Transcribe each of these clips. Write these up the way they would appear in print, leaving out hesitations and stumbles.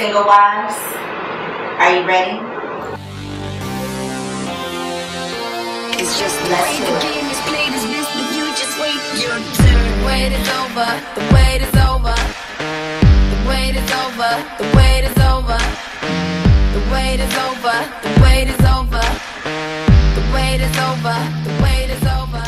Single wives, are you ready? It's just let's do it. You just wait your turn. The wait is over. The wait is over. The wait is over. The wait is over. The wait is over. The wait is over. The wait is over. The wait is over.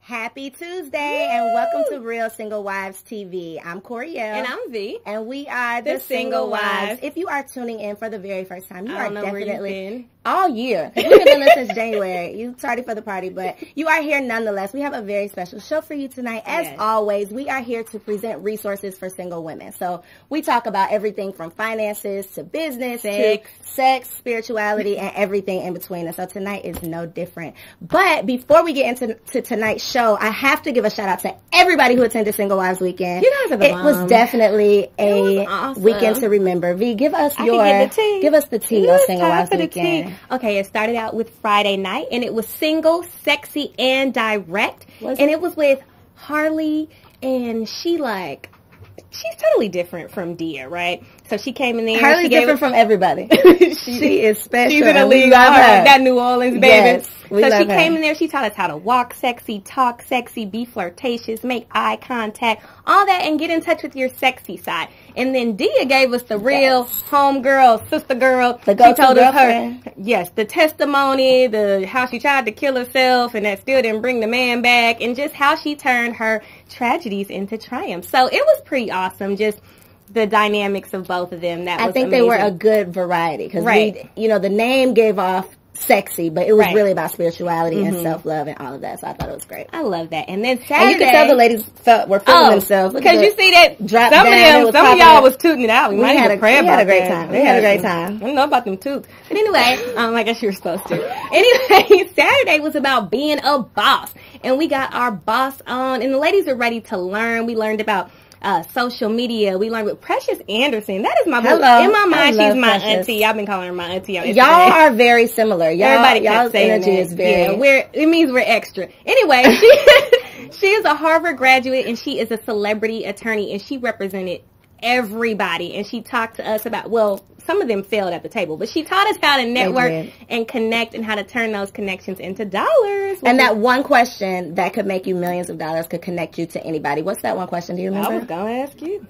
Happy Tuesday and welcome to Real Single Wives TV. I'm R.E.A.L. And I'm V. And we are the Single Wives. If you are tuning in for the very first time, you are definitely all year. We've been doing this since January. You tardy for the party, but you are here nonetheless. We have a very special show for you tonight. As always, we are here to present resources for single women. So we talk about everything from finances to business to sex, spirituality, and everything in between. And so tonight is no different. But before we get into tonight's show, I have to give a shout out to everybody who attended Single Wives Weekend. You guys are the bomb. Was definitely a weekend to remember. V, give us the tea on Single Wives Weekend. Okay, it started out with Friday night, and it was single, sexy, and direct. It was with Harley, and she's totally different from Dia, right? So she came in there. Harley's different from everybody. she is special. She's in a league of that New Orleans baby. Yes, so she came in there. She taught us how to walk sexy, talk sexy, be flirtatious, make eye contact, all that, and get in touch with your sexy side. And then Dia gave us the real homegirl, sister girl. The go-to girlfriend. The testimony, how she tried to kill herself and that still didn't bring the man back, and just how she turned her tragedies into triumphs. So it was pretty awesome. Just the dynamics of both of them. I think they were a good variety because the name gave off sexy, but it was really about spirituality and self-love and all of that. So I thought it was great. I love that. And then Saturday, and you could tell the ladies were feeling themselves because you see that drop some down. Some of y'all was tooting it out. We had a great time. They had a great time. I don't know about them toots, but anyway, I guess you were supposed to. Anyway, Saturday was about being a boss, and we got our boss on, and the ladies were ready to learn. We learned about social media. We learned with Precious Anderson. That is my boo. In my mind, she's my auntie. I've been calling her my auntie on Instagram. Y'all are very similar. Y'all's energy is very... it means we're extra. Anyway, she is a Harvard graduate, and she is a celebrity attorney, and she represented everybody. And she talked to us about, some of them failed at the table, but she taught us how to network and connect and how to turn those connections into dollars. And that one question that could make you millions of dollars could connect you to anybody. What's that one question? Do you remember? I was going to ask you.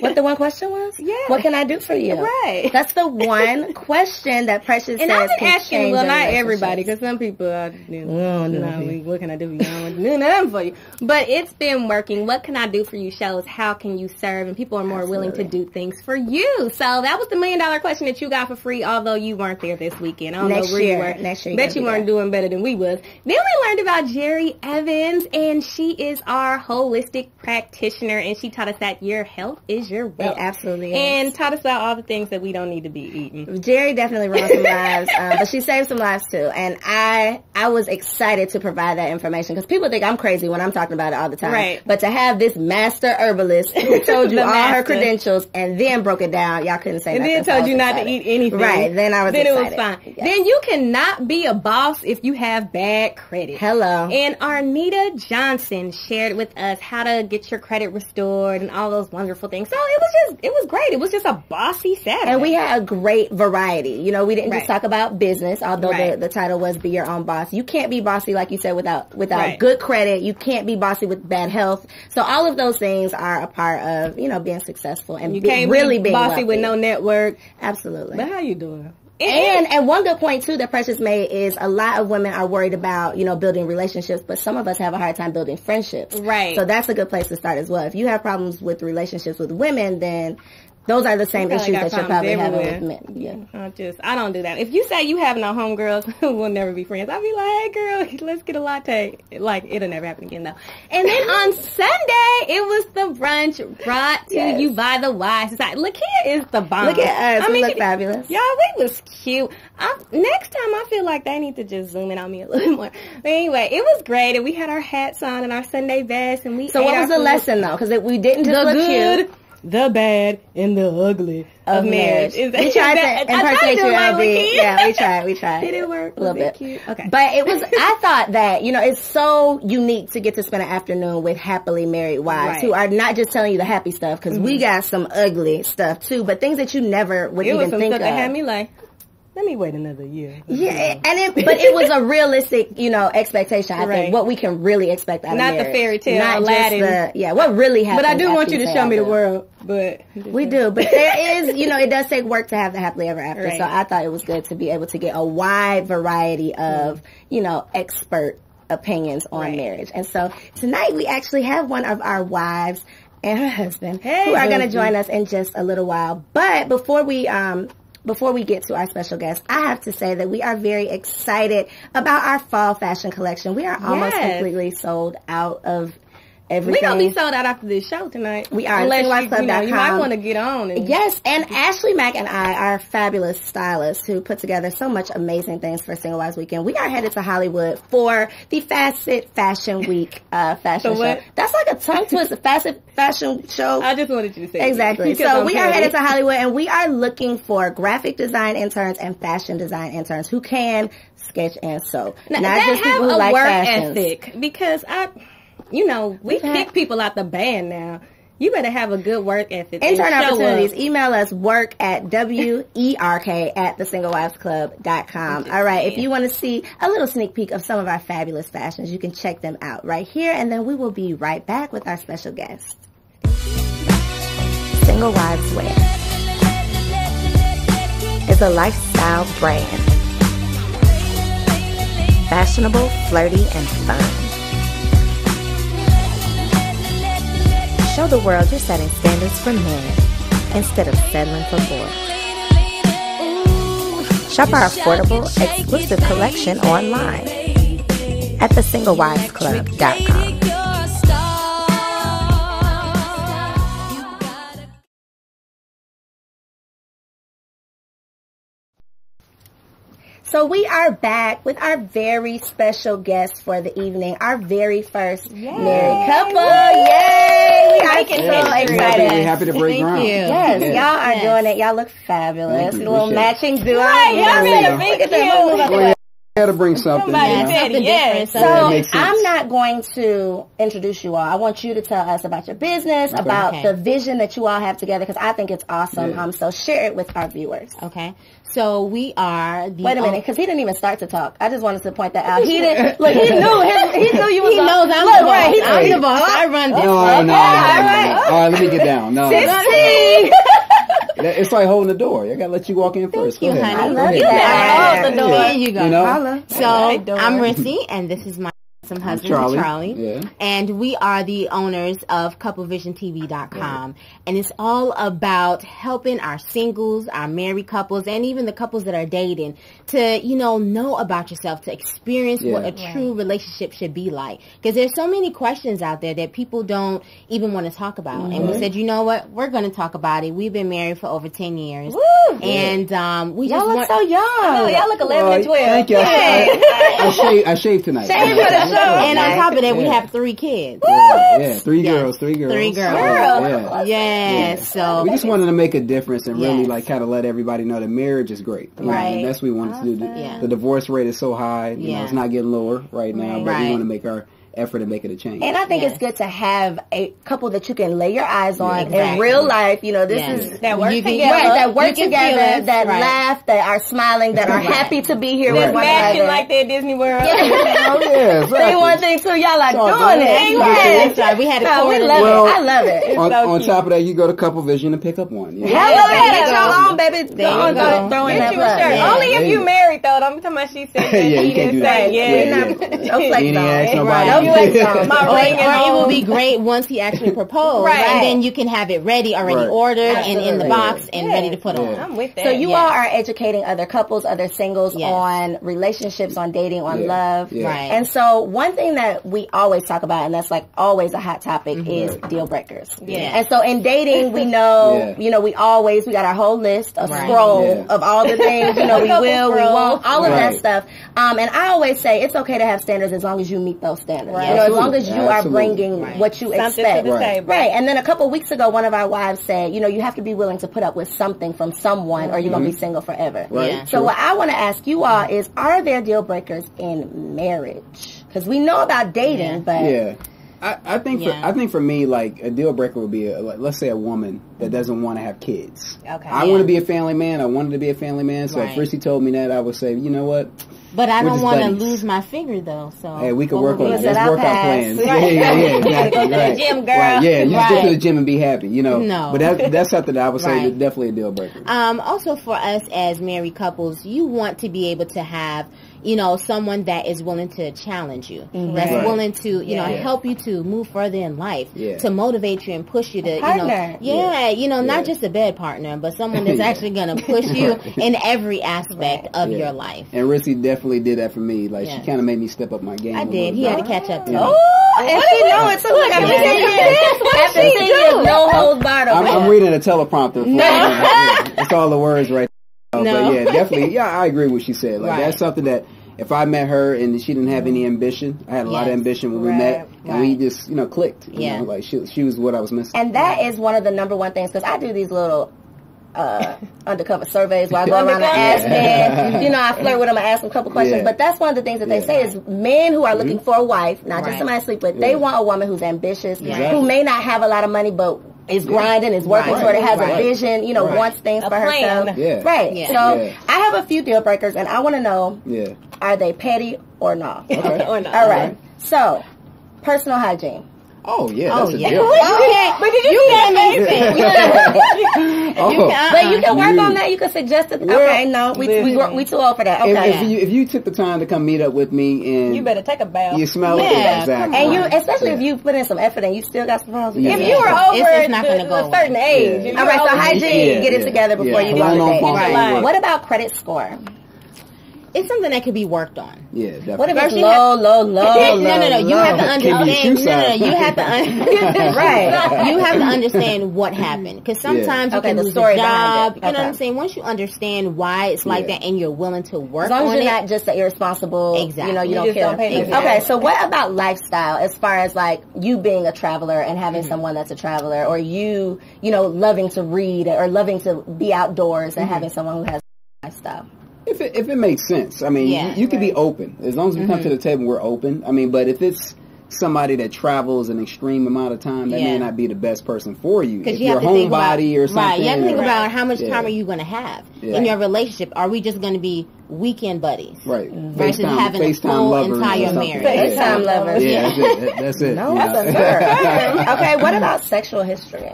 What the one question was? Yeah. What can I do for you? Right. That's the one question that Precious and says I've been asking, not everybody, because some people are, what can I do for you? I don't want to do nothing for you. But it's been working. What can I do for you shows how can you serve, and people are more willing to do things for you. So that was the $1 million question that you got for free, although you weren't there this weekend. I don't know where you were. Next year. Bet you weren't doing better than we was. Then we learned about Jerry Evans, and she is our holistic practitioner, and she taught us that your health is your wealth. It absolutely is. And taught us about all the things that we don't need to be eating. Jerry definitely runs some lives, but she saved some lives too. And I was excited to provide that information because people think I'm crazy when I'm talking about it all the time. Right. But to have this master herbalist who told you all her credentials and then broke it down, y'all couldn't say nothing. And then told you not to eat anything. Right. Then I was excited. Then it was fine. Yeah. Then you cannot be a boss if you have bad credit. Hello. And Arnita Johnson shared with us how to get your credit restored and all those wonderful things. So it was great. It was just a bossy Saturday. And we had a great variety. We didn't just talk about business, although the title was Be Your Own Boss. You can't be bossy, like you said, without good credit. You can't be bossy with bad health. So all of those things are a part of, being successful and you can't really be being bossy wealthy. With no network. Absolutely. But how you doing? And one good point too that Precious made is a lot of women are worried about, building relationships, but some of us have a hard time building friendships. Right. So that's a good place to start as well. If you have problems with relationships with women, then those are the same issues that you're probably having with men. Yeah. I don't do that. If you say you have no homegirls, we'll never be friends. I'll be like, hey girl, let's get a latte. It'll never happen again though. And then on Sunday, it was the brunch brought to you by the Wise Society. Look here is the bomb. Look at us. We look fabulous. Y'all, we was cute. Next time, I feel like they need to just zoom in on me a little bit more. But anyway, it was great. And we had our hats on and our Sunday vests. And So what was the lesson though? Because we didn't just look cute. the bad and the ugly of marriage. We tried to impersonate your LB. Yeah, we tried. Did it work? A little bit. Cute? Okay. But it was, I thought that, it's so unique to get to spend an afternoon with happily married wives who are not just telling you the happy stuff, because we got some ugly stuff too, but things that you never would even think of. It was some stuff that had me like, let me wait another year. Yeah, but it was a realistic, expectation. I think what we can really expect out of marriage. Not the fairy tale, Aladdin. What really happens. But I do want you to show me the world. But we do. But there is, it does take work to have the happily ever after. Right. So I thought it was good to be able to get a wide variety of, expert opinions on marriage. And so tonight we actually have one of our wives and her husband who are going to join us in just a little while. But before we get to our special guest, I have to say that we are very excited about our fall fashion collection. We are almost completely sold out of everything. We're going to be sold out after this show tonight. We are. Unless you might want to get on. Yes, and Ashley Mack and I are fabulous stylists who put together so much amazing things for Single Wives Weekend. We are headed to Hollywood for the Facet Fashion Week fashion show. That's like a tongue twister. Facet Fashion Show. I just wanted you to say exactly. So we are headed to Hollywood, and we are looking for graphic design interns and fashion design interns who can sketch and sew. Not just people who like fashion. Ethic, because we kick people out the band now. You better have a good work ethic. Intern opportunities. Email us work at WERK@thesinglewivesclub.com. All right. If you want to see a little sneak peek of some of our fabulous fashions, you can check them out right here. And then we will be right back with our special guest. Single Wives Wear is a lifestyle brand. Fashionable, flirty, and fun. Show the world you're setting standards for men instead of settling for boys. Shop our affordable, exclusive collection online at thesinglewivesclub.com. So we are back with our very special guest for the evening, our very first married couple. Yay! We are so excited. We're happy to break ground. Yes, y'all are doing it. Y'all look fabulous. A little matching duo. Y'all better be cute. Got to bring something. So I'm not going to introduce you all. I want you to tell us about your business, about the vision that you all have together, because I think it's awesome. So share it with our viewers. Okay. So we are the... Wait a minute, because he didn't even start to talk. I just wanted to point that out. He didn't... Look, he knew you was... He knows I'm the boss. I'm the boss. I run this. No. All right, let me get down. No. It's like holding the door. I got to let you walk in first. Thank you, honey. I love that. Hold the door. There you go. So I'm Rissy, and this is my husband, Charlie. And we are the owners of CoupleVisionTV.com. And it's all about helping our singles, our married couples, and even the couples that are dating to, know about yourself, to experience what a true relationship should be like. Because there's so many questions out there that people don't even want to talk about. And we said, you know what? We're going to talk about it. We've been married for over 10 years. Woo! And we y'all look so young. Y'all look 11 and 12. Thank you. I shaved tonight. And on top of that, we have 3 kids. Three girls. Yes. So we just wanted to make a difference and really kind of let everybody know that marriage is great. And that's what we wanted to do. The divorce rate is so high. You know, it's not getting lower right now, but we want to make our effort to make it a change. And I think it's good to have a couple that you can lay your eyes on in real life. This is that work together, that laugh, that are smiling, that are happy to be here with one another. Like that Disney World. Say one thing too, y'all are doing it. That's right. We had a I love it. On top of that, you go to Couple Vision and pick up one. Get your own, baby. Go throw in that blood. Only if you married, though. I'm talking about she said that. You can't do that. Don't flex on. Or it will be great once he actually proposed, and then you can have it ready, already ordered, and in the box, and ready to put on. I'm with that. So you all are educating other couples, other singles on relationships, on dating, on love. Right. And so one thing that we always talk about, and that's like always a hot topic, is deal breakers. And so in dating, we know, we got our whole list, a scroll of all the things, we will, we won't, all of that stuff. And I always say it's okay to have standards as long as you meet those standards. Right. You know, as long as you are bringing what you expect. Right. And then a couple weeks ago, one of our wives said, you know, you have to be willing to put up with something from someone or you're going to be single forever. Right. Yeah. So what I want to ask you all is, are there deal breakers in marriage? Because we know about dating, but... Yeah. I think for me, like, a deal breaker would be, let's say, a woman that doesn't want to have kids. Okay. I want to be a family man. I wanted to be a family man. So if Rissy told me that, I would say, you know what? But I don't want to lose my figure, though. So hey, we could work on that. Let's work out plans. Right. Yeah, exactly. Right. Gym, girl. Right. Yeah, just get to the gym and be happy. You know. No. But that's something that I would say is definitely a deal breaker. Also, for us as married couples, you want to be able to have, you know, someone that is willing to challenge you, that's willing to, you know, help you to move further in life, to motivate you and push you to, you know, not just a bed partner, but someone that's actually going to push you in every aspect of your life. And Rissy definitely did that for me. Like, she kind of made me step up my game. I did. He had to catch up to me. Oh, and she know it too. What did she do? No holds barred. I'm reading a teleprompter. It's all the words right now. But yeah, definitely. Yeah, I agree with what she said. Like, that's something that if I met her and she didn't have any ambition, I had a lot of ambition when we met, and we just, you know, clicked. You know, like she was what I was missing. And that is one of the number one things, because I do these little undercover surveys where I go around and ask men, you know, I flirt with them and ask them a couple questions. But that's one of the things that they say is men who are looking for a wife, not just somebody to sleep with, they want a woman who's ambitious, who may not have a lot of money, but is grinding, is working toward it, has a vision, you know, wants things for herself. So I have a few deal breakers, and I want to know, are they petty or not? All right. So, personal hygiene. Oh yeah, that's a deal. But you can't make it. But you can work on that. You can suggest it. Okay, no, we too old for that. Okay. If you took the time to come meet up with me, and you better take a bath. You smell it, exactly. And you, especially if you put in some effort and you still got some problems. If you were over a certain age, all right. So hygiene, get it together before you go on a date. What about credit score? It's something that could be worked on. Yeah, definitely. What if it's low? No. You have to understand. You have to You have to understand what happened, because sometimes you can lose a job. You know what I'm saying? Once you understand why it's like that, and you're willing to work on it, as long as you're not just an irresponsible. Exactly. You know, you don't care. Okay, so what about lifestyle? As far as like you being a traveler and having someone that's a traveler, or you know, loving to read or loving to be outdoors and having someone who has a lifestyle. If it makes sense. I mean, you can be open. As long as we come to the table, we're open. I mean, but if it's somebody that travels an extreme amount of time, that may not be the best person for you. If you're a homebody or something. Right, you have to think about how much time are you going to have in your relationship. Are we just going to be weekend buddies? Right. Versus having a full entire marriage. FaceTime lovers. Yeah, that's it. No, that's absurd. Okay, what about sexual history?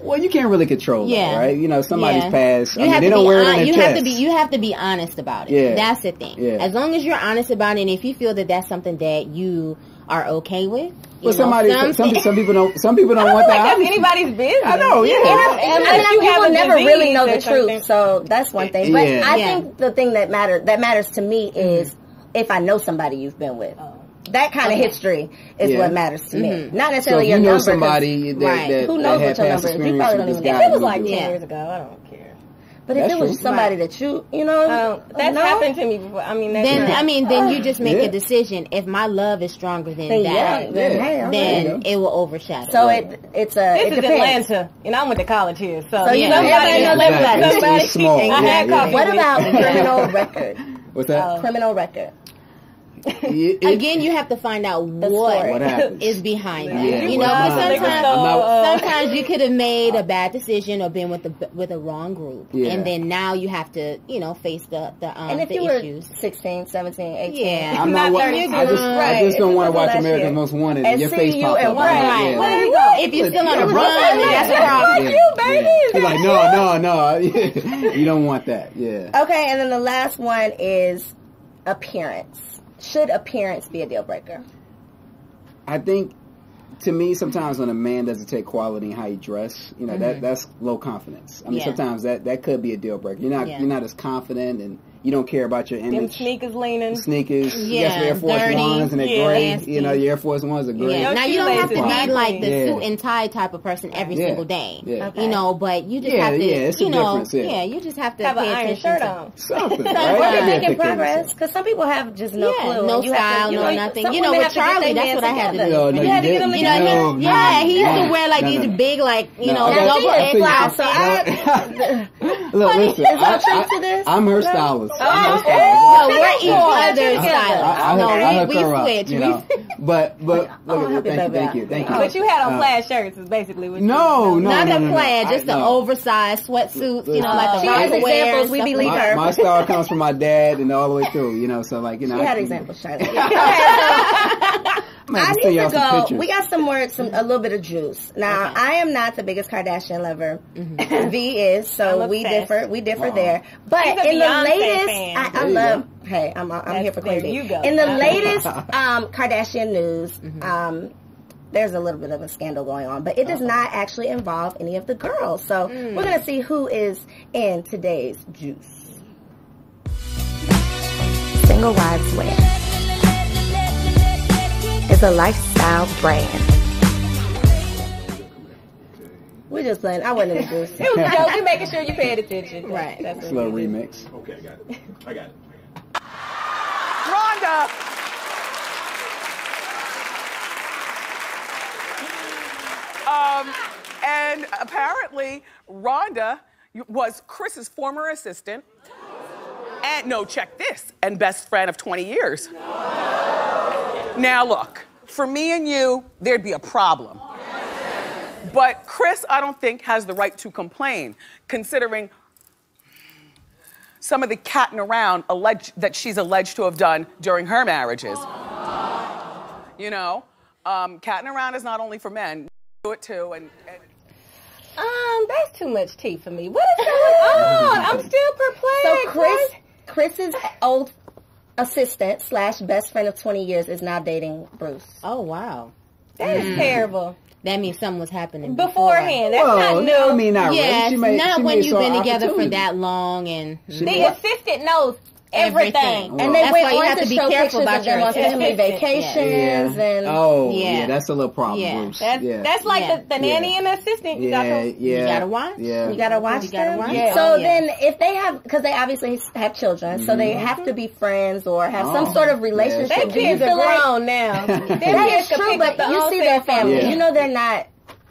Well, you can't really control that, right? You know, somebody's past. They don't wear it on their chest. You have to be honest about it. Yeah. That's the thing. Yeah. As long as you're honest about it, and if you feel that that's something that you are okay with. Well, some people don't want that. That's anybody's business. I know, and people never really know the truth, so that's one thing. But I think the thing that matters to me is if I know somebody you've been with. That kind of history is what matters to me. Not necessarily your number. So if you know somebody that who knows what your number is? He probably don't even care. If it was like 10 years ago, I don't care. But if it was somebody that you know, that's happened to me before. I mean, then you just make a decision. If my love is stronger than that, then it will overshadow. So it's This is Atlanta, and I went to college here, so you know somebody small. I had coffee. What about criminal record? What's that? Criminal record. Again, you have to find out what is behind that. Yeah, you know, but sometimes you could have made a bad decision or been with a wrong group, and then now you have to, you know, face the and if the you issues. Were 16, 17, 18, I'm not 30. I just don't want to watch America's Most Wanted and your face pop up. If you're still on a run, that's a problem. You, baby. You're like, no, you don't want that. Yeah. Okay, and then the last one is appearance. Should appearance be a deal breaker? I think, to me, sometimes when a man doesn't take quality in how he dress, you know, that's low confidence. I mean, sometimes that could be a deal breaker. You're not as confident you don't care about your image. Them sneakers leaning. Sneakers. Yeah. Air Force Ones and they're gray. Nasty. You know, your Air Force Ones are gray. Yeah. Now, you don't have to be like the suit and tie type of person every single day. Yeah. Okay. You know, but you just have to, it's a difference. Yeah, you just have to have pay an iron shirt on. Something, We're making progress because some people have just no clue. No style, no nothing. You know, with Charlie, that's what I had to do. No, you had to get them together. Yeah, he used to wear like these big, like, you know, double A-class. Look, listen, I'm her stylist. No, we're each other's stylist. No, we switch. You know, but thank you. But you had on plaid shirts is basically what No, not a plaid, just the oversized sweatsuits, you know, like the rock wears. We believe her. My style comes from my dad and all the way through, you know, so like, you know. She had examples, Charlie. I need to go. We got a little bit of juice. Now, I am not the biggest Kardashian lover. V is, so we differ there. But in the latest, I love. Hey, I'm here for crazy. In the latest Kardashian news, there's a little bit of a scandal going on, but it does not actually involve any of the girls. So we're gonna see who is in today's juice. Single Wives Wear is a lifestyle brand. We're just playing. I wasn't in the juice. It was a joke. We're making sure you paid attention. Right. That's a little remix. Okay, I got it. Rhonda. And apparently, Rhonda was Chris's former assistant. And no, check this, and best friend of 20 years. Now look, for me and you, there'd be a problem. But Chris, I don't think, has the right to complain, considering some of the catting around that she's alleged to have done during her marriages. You know, catting around is not only for men, do it too, and that's too much tea for me. What is going on? I'm still perplexed. So Chris's old assistant / best friend of 20 years is now dating Bruce. Oh, wow. That is terrible. That means something was happening beforehand. That's not new. I mean, not really. Not when you've been together for that long and the assistant knows everything. And they went on to show pictures of them on family vacations and that's a little problem. Bruce. That's like the nanny and the assistant. You gotta watch. You gotta watch them. Yeah. So then, if they have, because they obviously have children, so they have to be friends or have some sort of relationship. They kids are grown now. That is true, but you see their family. You know they're not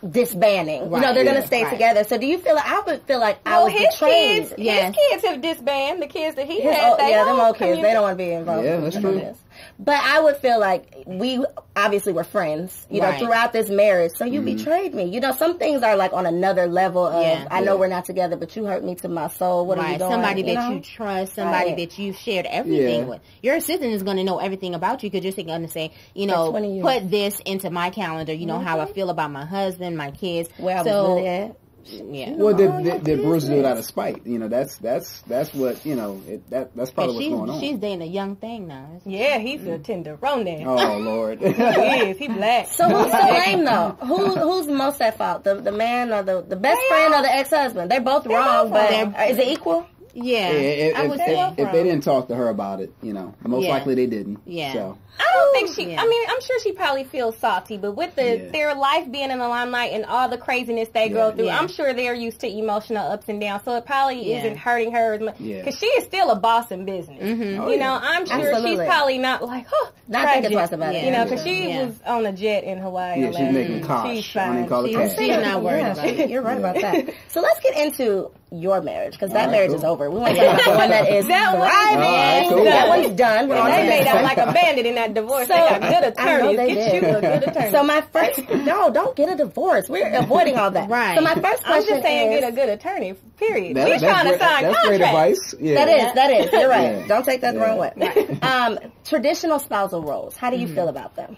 disbanding. Right. You know, they're going to stay together. So do you feel like, I would feel like I was betrayed. His kids have disbanded. The kids that he had. Them old kids, they don't want to be involved. Yeah, that's true. But I would feel like we obviously were friends, you know, throughout this marriage. So you betrayed me. You know, some things are like on another level of, I know we're not together, but you hurt me to my soul. What are you doing? Somebody that you trust, somebody that you've shared everything with. Your assistant is going to know everything about you because you're going to say, you know, put this into my calendar. You know how I feel about my husband, my kids. Where I was really at. Yeah. Well, did Bruce do it out of spite? You know, that's what, you know, that's probably what's going on. She's dating a young thing now. Yeah, he's a tenderoni. Oh, Lord. He is. He black. So who's to blame, though? Who's most at fault? The man or the best friend or the ex-husband? They're both wrong, but is it equal? Yeah. If they didn't talk to her about it, you know, most likely they didn't. Yeah. So. I don't think she, I mean, I'm sure she probably feels salty, but with their life being in the limelight and all the craziness they go through, I'm sure they're used to emotional ups and downs, so it probably isn't hurting her as much. Because she is still a boss in business. Mm-hmm. You know, I'm sure she's probably not like, not thinking twice about it. You know, because she was on a jet in Hawaii. Yeah, she's making cash. She's fine. She's not worried about it. You're right about that. So let's get into your marriage, because that marriage is over. We want to talk about the one that is thriving. That one's done. They made out like a bandit in that divorce. They got good attorneys. Get you a good attorney. So my first, don't get a divorce. We're avoiding all that. Right. So my first question I'm just saying is, get a good attorney, period. We're trying to sign contracts. That's great advice. Yeah. That is. You're right. Don't take that the wrong way. Traditional spousal roles. How do you feel about them?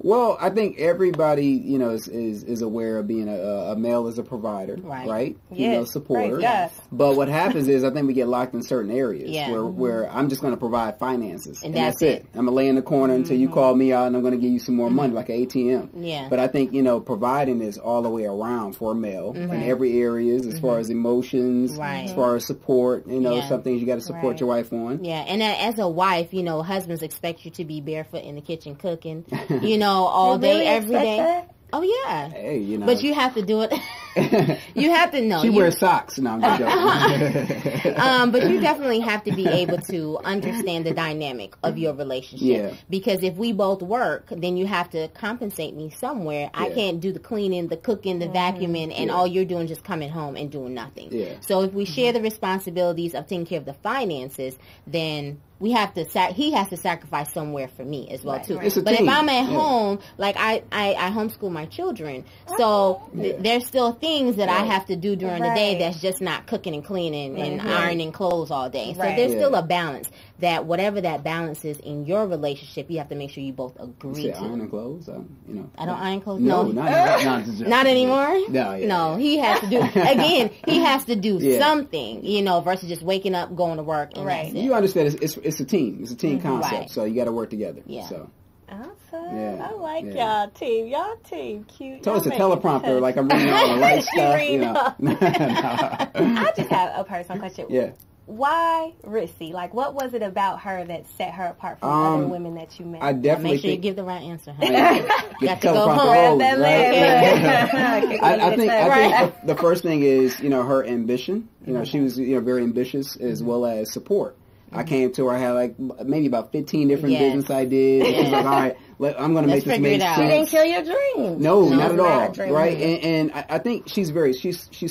Well, I think everybody, you know, is aware of being a male as a provider, right? Female supporter. But what happens is I think we get locked in certain areas where I'm just going to provide finances. And that's it. I'm going to lay in the corner until you call me out and I'm going to give you some more money like an ATM. Yeah. But I think, you know, providing is all the way around for a male in every area as far as emotions, as far as support, you know, some things you got to support your wife on. Yeah. And as a wife, you know, husbands expect you to be barefoot in the kitchen cooking, you know, all day, every day. That? Oh yeah. Hey, you know. But you have to do it. You have to know. She wears socks. No, I'm just joking. But you definitely have to be able to understand the dynamic of your relationship. Yeah. Because if we both work, then you have to compensate me somewhere. I can't do the cleaning, the cooking, the vacuuming, and all you're doing is just coming home and doing nothing. Yeah. So if we share the responsibilities of taking care of the finances, then we have to. He has to sacrifice somewhere for me as well too. But if I'm at home, like I homeschool my children, so there's still things that I have to do during the day that's just not cooking and cleaning and ironing clothes all day. So there's still a balance. That whatever that balance is in your relationship, you have to make sure you both agree to. Ironing clothes, you know. I don't iron clothes. No, not anymore. No, he has to do again. He has to do something, you know, versus just waking up, going to work, and that's it. You understand? It's a team. It's a team concept. So you got to work together. Yeah. So. Awesome. Yeah. I like y'all team. Y'all team cute. Tell us a teleprompter like I'm reading all the right stuff. You know. I just have a personal question. Yeah. Why Rissy? Like, what was it about her that set her apart from other women that you met? I definitely make sure you give the right answer. Huh? You have to go home. I think the first thing is, you know, her ambition. You know, she was, you know, very ambitious as well as support. I came to her, I had like maybe about 15 different business ideas. She's like, all right, I'm going to make this make sense. You didn't kill your dreams. No, not at all. Right? And I think she's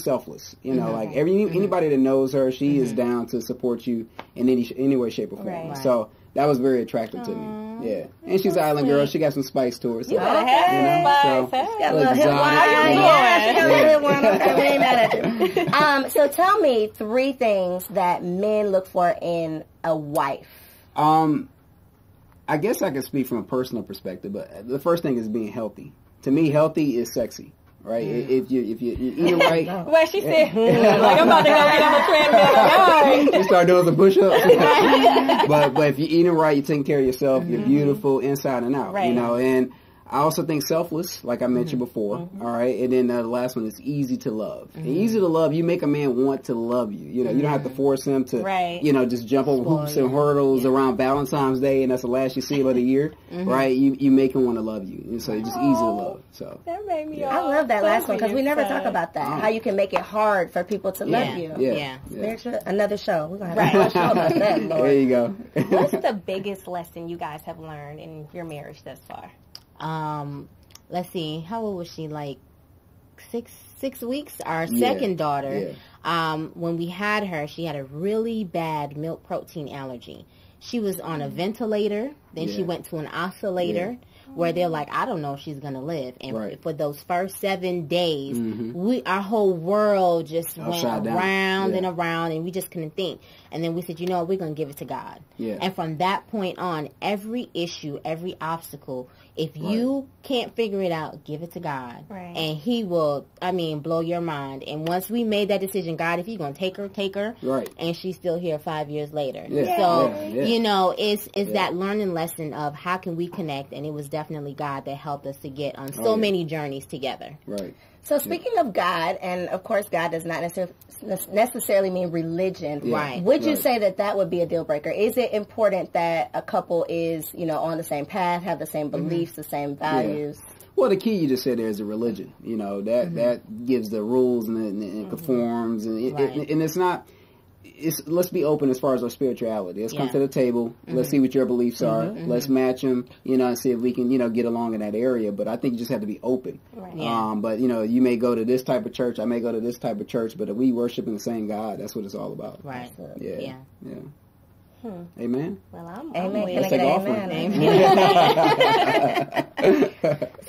selfless. You know, like anybody that knows her, she is down to support you in any way, shape, or form. Right. So that was very attractive to me. Yeah. And she's an island girl. She got some spice to her. So, you gotta have spice. She got a little hip wine. So tell me 3 things that men look for in a wife. I guess I can speak from a personal perspective, but the first thing is being healthy. To me, healthy is sexy. Right? If you eat right. Well, she said, like, I'm about to go get on the treadmill. You start doing the push-ups. but if you're eating right, you're taking care of yourself, you're beautiful inside and out. Right. You know, and I also think selfless, like I mentioned before. All right. And then the last one is easy to love. And easy to love, you make a man want to love you. You know, you don't have to force him to, you know, just jump over hoops and hurdles around Valentine's Day, and that's the last you see of the year. Right. You make him want to love you. And so it's just easy to love. So that made me I love that last one because we never talk about that. How you can make it hard for people to love you. Yeah. Another show. We're going to have a show about that, Lord. There you go. What's the biggest lesson you guys have learned in your marriage thus far? Let's see, how old was she? Like 6 weeks? Our second daughter, when we had her, she had a really bad milk protein allergy. She was on a ventilator, then she went to an oscillator, where they're like, I don't know if she's going to live. And for those first 7 days, our whole world just went around and around, and we just couldn't think. And then we said, you know what, we're going to give it to God. Yeah. And from that point on, every issue, every obstacle, if you can't figure it out, give it to God. Right. And He will, blow your mind. And once we made that decision, God, if you're going to take her, take her. Right. And she's still here 5 years later. Yeah. So, you know, it's that learning lesson of how can we connect. And it was definitely God that helped us to get on so many journeys together. Right. So speaking of God, and of course God does not necessarily mean religion. Yeah. Right. Would you say that would be a deal breaker? Is it important that a couple is, you know, on the same path, have the same beliefs, the same values? Yeah. Well, the key you just said there is a religion. You know, that gives the rules and it conforms. And it's not... let's be open as far as our spirituality. Let's come to the table. Let's see what your beliefs are. Let's match them, you know, and see if we can, you know, get along in that area. But I think you just have to be open. Right. But, you know, you may go to this type of church. I may go to this type of church. But if we worshiping the same God, that's what it's all about. Right. Yeah. Amen. Well, amen. Let's take offering.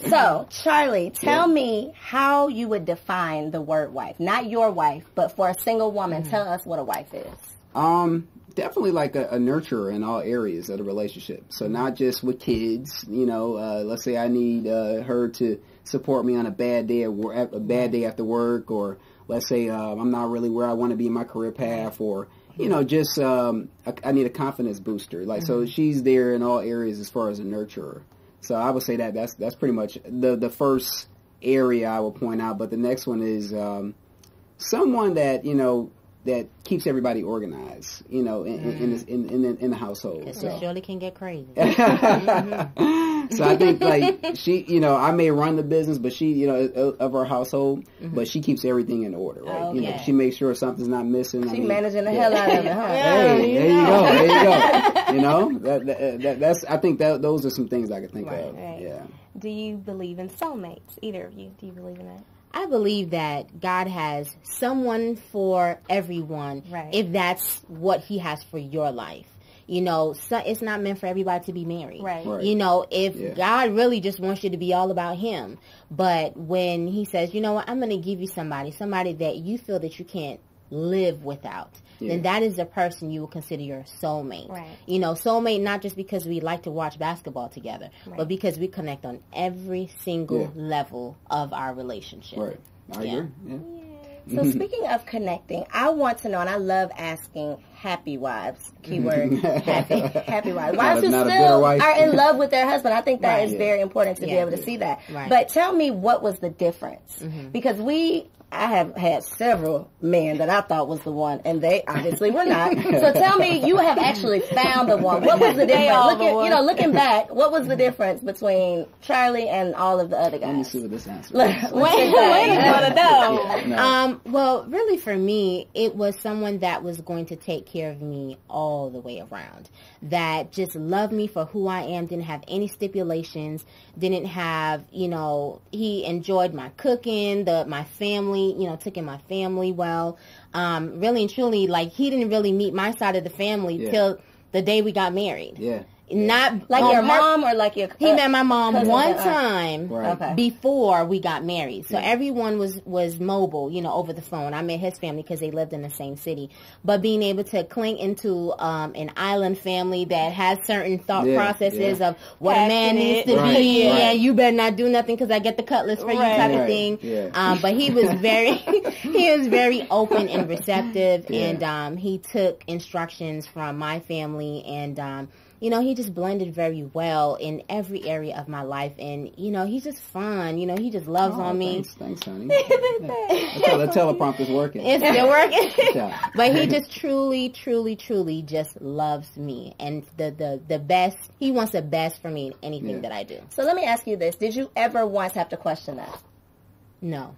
So, Charlie, tell me how you would define the word wife. Not your wife, but for a single woman, tell us what a wife is. definitely like a nurturer in all areas of the relationship. So not just with kids, you know, let's say I need her to support me on a bad day after work, or let's say I'm not really where I want to be in my career path, or, you know, just I need a confidence booster. Like, so she's there in all areas as far as a nurturer. So I would say that's pretty much the first area I would point out. But the next one is someone that, you know, that keeps everybody organized, you know, in the household. So Shirley can get crazy. So I think, like, she, you know, I may run the business, but she, you know, of our household, but she keeps everything in order, right? Okay. You know, she makes sure something's not missing. She's managing the hell out of it, huh? Hey, there you go. There you go. You know, that's, I think those are some things I could think of. Right. Yeah. Do you believe in soulmates? Either of you? Do you believe in that? I believe that God has someone for everyone, if that's what he has for your life. You know, so it's not meant for everybody to be married. Right. You know, if God really just wants you to be all about him, but when he says, you know what, I'm going to give you somebody that you feel that you can't live without, then that is the person you will consider your soulmate. Right. You know, soulmate not just because we like to watch basketball together, but because we connect on every single level of our relationship. Right. I agree. Yeah. So speaking of connecting, I want to know, and I love asking happy wives, keyword happy wives. Wives who still are in love with their husband. I think that is very important to be able to see that. Right. But tell me, what was the difference? Because I have had several men that I thought was the one, and they obviously were not. So tell me, you have actually found the one. What was the difference? Looking back, what was the difference between Charlie and all of the other guys? Let me see what this answer is. Wait a minute. Well, really for me, it was someone that was going to take care of me all the way around. That just loved me for who I am, didn't have any stipulations, didn't have, you know, he enjoyed my cooking, my family, you know, took in my family well. Really and truly, like, he didn't really meet my side of the family till the day we got married. Yeah. Not like your mom or like your he met my mom one time before we got married. So everyone was mobile, you know, over the phone. I met his family because they lived in the same city. But being able to cling into an island family that has certain thought processes of what a man needs to be. Yeah, you better not do nothing because I get the cutlass for you type of thing. Yeah. But he was very open and receptive, and he took instructions from my family, and you know, he just blended very well in every area of my life. And, you know, he's just fun. You know, he just loves on me. Thanks, honey. The teleprompter's working. It's still working. But he just truly just loves me. And the best, he wants the best for me in anything that I do. So let me ask you this. Did you ever once have to question that? No.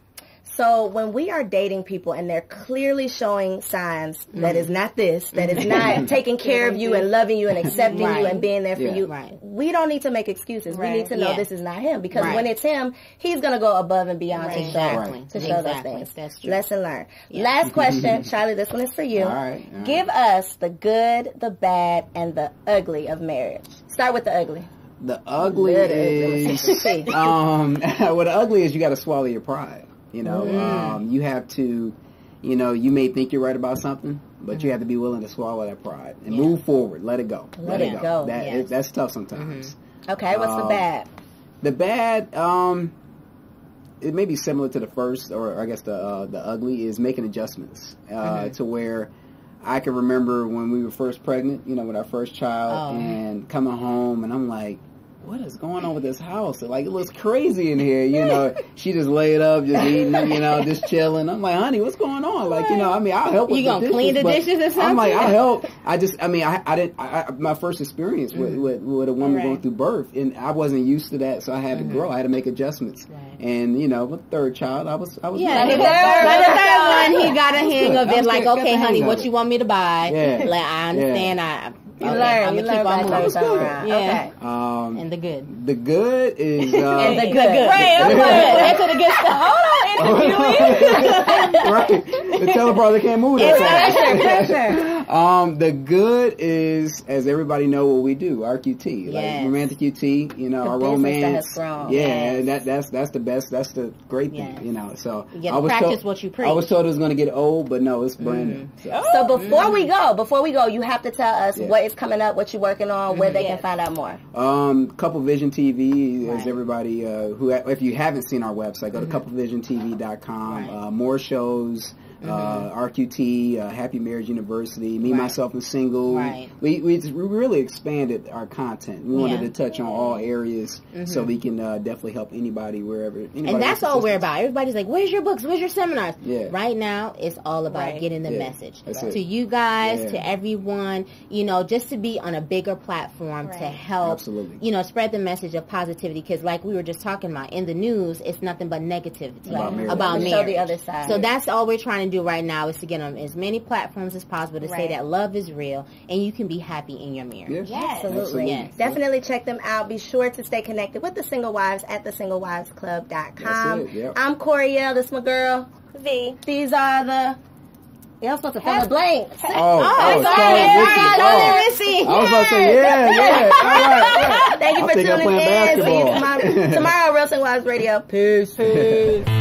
So when we are dating people and they're clearly showing signs that is not this, that is not taking care of you and loving you and accepting you and being there for you, we don't need to make excuses. We need to know this is not him, because when it's him, he's going to go above and beyond to show those things. That's true. Lesson learned. Last question, Charlie, this one is for you. All right. Give us the good, the bad, and the ugly of marriage. Start with the ugly. The ugly is, well, the ugly is you got to swallow your pride. You know, you have to, you know, you may think you're right about something, but you have to be willing to swallow that pride and move forward. Let it go. Let it go. That's tough sometimes. Okay, what's the bad? The bad, it may be similar to the first, or I guess the ugly is making adjustments to where I can remember when we were first pregnant, you know, with our first child, and coming home, and I'm like, what is going on with this house? Like, it looks crazy in here, you know. She just laid up, just eating, you know, just chilling. I'm like, honey, what's going on? Like, you know, I mean, I'll help with the dishes. You gonna clean the dishes or something? I'm like, I'll help. I didn't, my first experience with a woman going through birth, and I wasn't used to that, so I had to grow. I had to make adjustments. And, you know, with the third child, I was by the third one, he got a hang of it, like, okay, honey, what you want me to buy? Like, I understand, You learn about those around. Okay. And the good. The good is and the good. Right. Answer the good stuff. Hold on, right. The teleprompter can't move that fast. The good is, as everybody know what we do, RQT, like romantic QT, you know, our romance. Yeah, that's the best. That's the great thing, you know. So you get to practice what you preach. I was told it was going to get old, but no, it's brand new. So before we go, you have to tell us what is coming up, what you're working on, where they can find out more. Couple Vision TV, as everybody who, if you haven't seen our website, go to couplevisiontv.com. More shows. RQT, Happy Marriage University, Me, Myself, and Single. We really expanded our content. We wanted to touch on all areas so we can definitely help anybody wherever. And that's all we're about. Everybody's like, where's your books? Where's your seminars? Right now, it's all about getting the message to you guys, to everyone, you know, just to be on a bigger platform to help, you know, spread the message of positivity. Because like we were just talking about, in the news, it's nothing but negativity about marriage. Show the other side. So that's all we're trying to do right now, is to get on as many platforms as possible to say that love is real and you can be happy in your marriage. Absolutely. Definitely check them out. Be sure to stay connected with the Single Wives at thesinglewivesclub.com. I'm R.E.A.L. This is my girl V. These are the y'all supposed to fill the blanks. Charlie and Rissy. I was about to say, all right. Thank you for tuning in. See you tomorrow. Real Single Wives Radio. Peace.